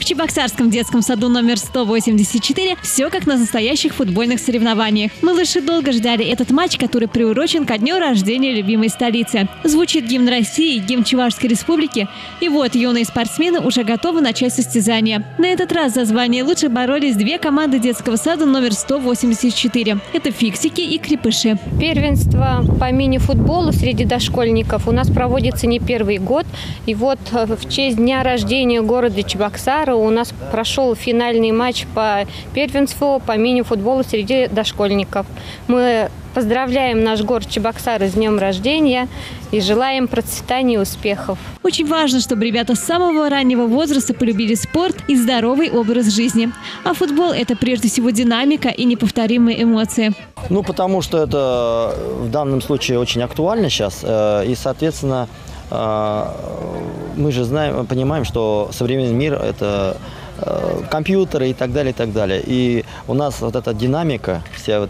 В Чебоксарском детском саду номер 184 все как на настоящих футбольных соревнованиях. Малыши долго ждали этот матч, который приурочен ко дню рождения любимой столицы. Звучит гимн России, гимн Чувашской республики. И вот юные спортсмены уже готовы начать состязания. На этот раз за звание лучше боролись две команды детского сада номер 184. Это фиксики и крепыши. Первенство по мини-футболу среди дошкольников у нас проводится не первый год. И вот в честь дня рождения города Чебоксара у нас прошел финальный матч по первенству по мини-футболу среди дошкольников. Мы поздравляем наш город Чебоксары с днем рождения и желаем процветания и успехов. Очень важно, чтобы ребята с самого раннего возраста полюбили спорт и здоровый образ жизни. А футбол – это прежде всего динамика и неповторимые эмоции. Потому что это в данном случае очень актуально сейчас. И, соответственно, мы же знаем, понимаем, что современный мир – это компьютеры и так далее, и так далее. И у нас вот эта динамика, все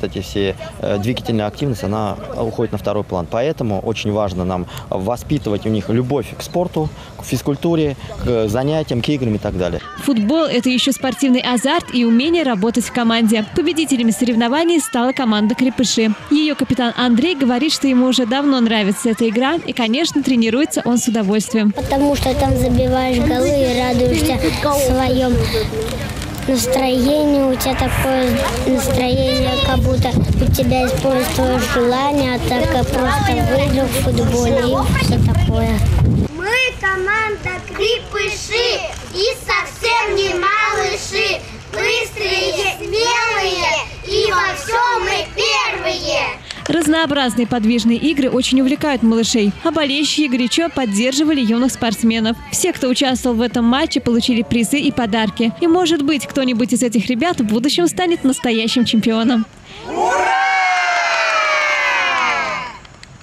двигательная активность, она уходит на второй план. Поэтому очень важно нам воспитывать у них любовь к спорту, к физкультуре, к занятиям, к играм и так далее. Футбол – это еще спортивный азарт и умение работать в команде. Победителями соревнований стала команда «Крепыши». Ее капитан Андрей говорит, что ему уже давно нравится эта игра, и, конечно, тренируется он с удовольствием. Потому что там забиваешь голы и радуешься своем настроении. У тебя такое настроение, как будто у тебя исполнилось твое желание, а так просто выиграл в футболе и все такое. Мы команда «Крепыши» и совсем не малыши. Быстрые, смелые и во всем мы первые. Разнообразные подвижные игры очень увлекают малышей, а болельщики горячо поддерживали юных спортсменов. Все, кто участвовал в этом матче, получили призы и подарки. И, может быть, кто-нибудь из этих ребят в будущем станет настоящим чемпионом. Ура!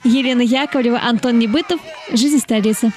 Елена Яковлева, Антон Небытов. Жизнь столицы.